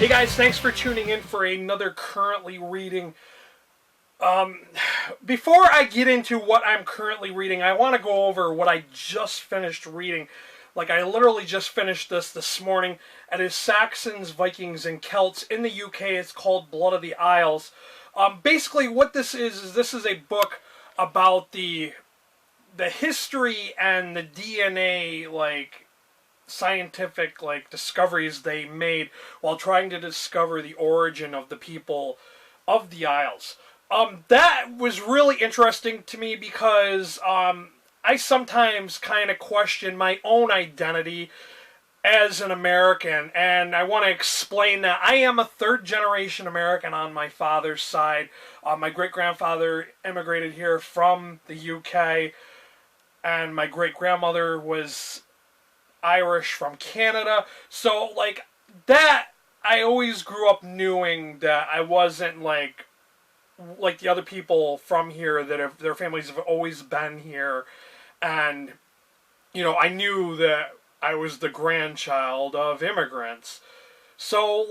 Hey guys, thanks for tuning in for another currently reading. Before I get into what I'm currently reading, I want to go over what I just finished reading. Like, I literally just finished this morning. It is Saxons, Vikings, and Celts. In the UK, it's called Blood of the Isles. Basically, what this is this is a book about the history and the DNA, scientific discoveries they made while trying to discover the origin of the people of the Isles. That was really interesting to me because I sometimes kind of question my own identity as an American, and I want to explain that. I am a third generation American on my father's side. My great grandfather immigrated here from the UK, and my great grandmother was Irish from Canada. So, that, I always grew up knowing that I wasn't like the other people from here that have, their families have always been here. And, I knew that I was the grandchild of immigrants. So,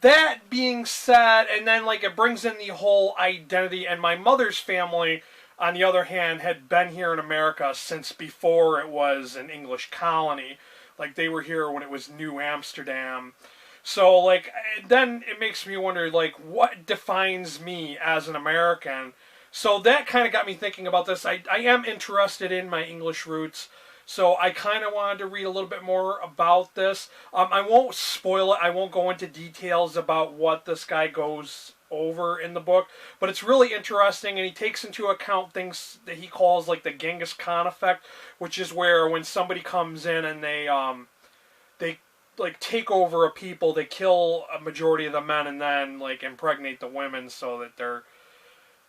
that being said, and then, it brings in the whole identity, and my mother's family, on the other hand, had been here in America since before it was an English colony. They were here when it was New Amsterdam. So, then it makes me wonder, what defines me as an American? So that kind of got me thinking about this. I am interested in my English roots, so I kind of wanted to read a little bit more about this. I won't spoil it. I won't go into details about what this guy goes over in the book, but it's really interesting, and he takes into account things that he calls the Genghis Khan effect, which is where when somebody comes in and they take over a people, they kill a majority of the men and then impregnate the women so that they're,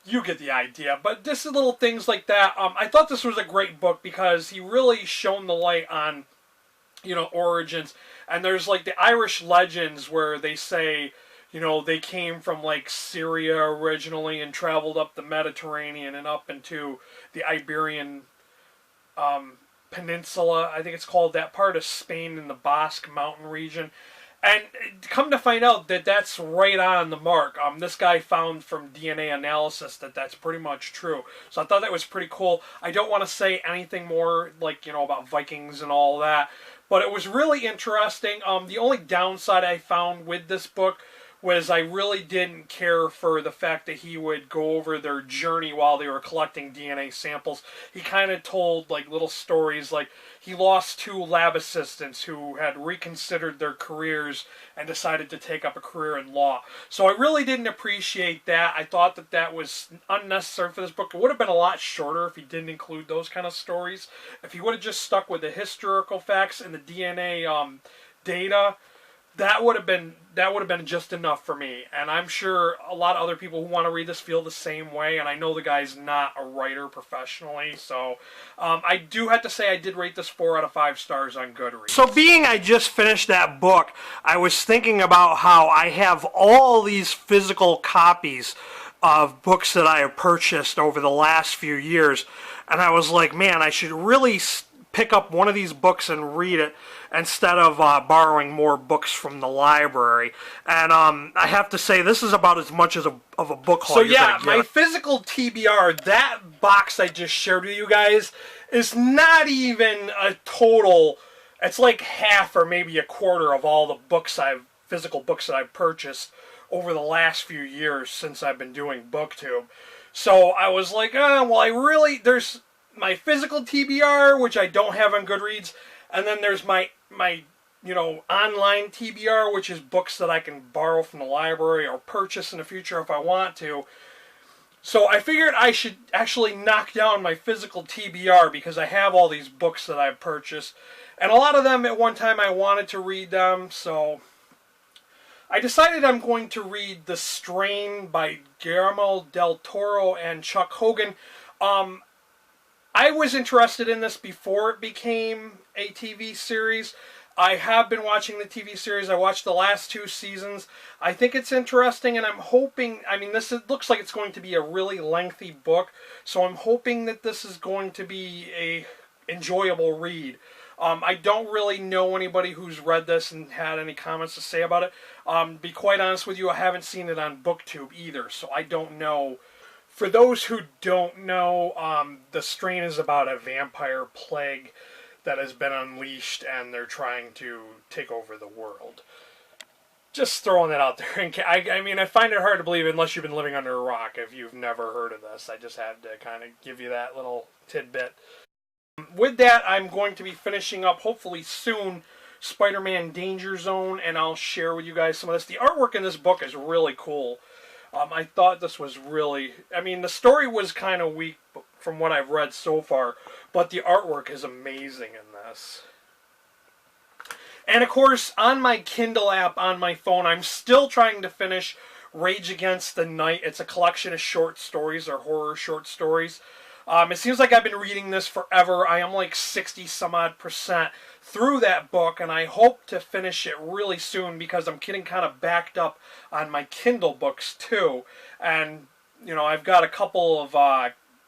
you get the idea. But just little things like that. I thought this was a great book because he really shone the light on, origins. And there's the Irish legends where they say, they came from Syria originally and traveled up the Mediterranean and up into the Iberian Peninsula. I think it's called, that part of Spain in the Basque Mountain region. And come to find out that that's right on the mark. This guy found from DNA analysis that that's pretty much true. So I thought that was pretty cool. I don't want to say anything more about Vikings and all that, but it was really interesting. The only downside I found with this book was I really didn't care for the fact that he would go over their journey while they were collecting DNA samples. He kind of told little stories, he lost 2 lab assistants who had reconsidered their careers and decided to take up a career in law. So I really didn't appreciate that. I thought that that was unnecessary for this book. It would have been a lot shorter if he didn't include those kind of stories. If he would have just stuck with the historical facts and the DNA data, that would have been just enough for me. And I'm sure a lot of other people who want to read this feel the same way, and I know the guy's not a writer professionally, so I do have to say I did rate this 4 out of 5 stars on Goodreads. So being I just finished that book, I was thinking about how I have all these physical copies of books that I have purchased over the last few years, and I was like, man, I should really pick up one of these books and read it instead of borrowing more books from the library. And I have to say, this is about as much of a book haul. So yeah, my physical TBR, that box I just shared with you guys, is not even a total. It's half or maybe a quarter of all the physical books that I've purchased over the last few years since I've been doing BookTube. So I was like, there's my physical TBR, which I don't have on Goodreads, and then there's my online TBR, which is books that I can borrow from the library or purchase in the future if I want to. So I figured I should actually knock down my physical TBR because I have all these books that I've purchased, and a lot of them at one time I wanted to read them, so I decided I'm going to read The Strain by Guillermo del Toro and Chuck Hogan. I was interested in this before it became a TV series. I have been watching the TV series. I watched the last 2 seasons. I think it's interesting, and I'm hoping, it looks like it's going to be a really lengthy book, so I'm hoping that this is going to be a enjoyable read. I don't really know anybody who's read this and had any comments to say about it. Be quite honest with you, I haven't seen it on BookTube either, so I don't know. For those who don't know, the strain is about a vampire plague that has been unleashed, and they're trying to take over the world. Just throwing that out there. I mean, I find it hard to believe unless you've been living under a rock if you've never heard of this. I just had to kind of give you that little tidbit. With that, I'm going to be finishing up, hopefully soon, Spider-Man Danger Zone, and I'll share with you guys some of this. The artwork in this book is really cool. I thought this was really... I mean, the story was kind of weak from what I've read so far, but the artwork is amazing in this. And of course, on my Kindle app on my phone, I'm still trying to finish Rage Against the Night. It's a collection of short stories, or horror short stories. It seems like I've been reading this forever. I am like 60-some-odd% through that book, and I hope to finish it really soon because I'm getting kind of backed up on my Kindle books too. And, you know, I've got a couple of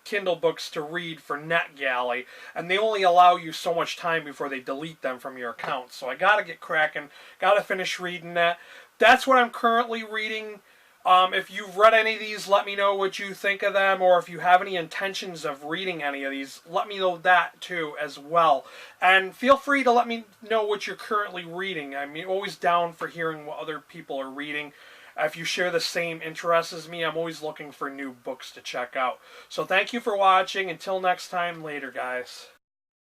Kindle books to read for NetGalley, and they only allow you so much time before they delete them from your account. So I gotta get cracking, gotta finish reading that. That's what I'm currently reading. If you've read any of these, let me know what you think of them, or if you have any intentions of reading any of these, let me know that too as well. And feel free to let me know what you're currently reading. I'm always down for hearing what other people are reading. If you share the same interests as me, I'm always looking for new books to check out. So thank you for watching. Until next time, later guys.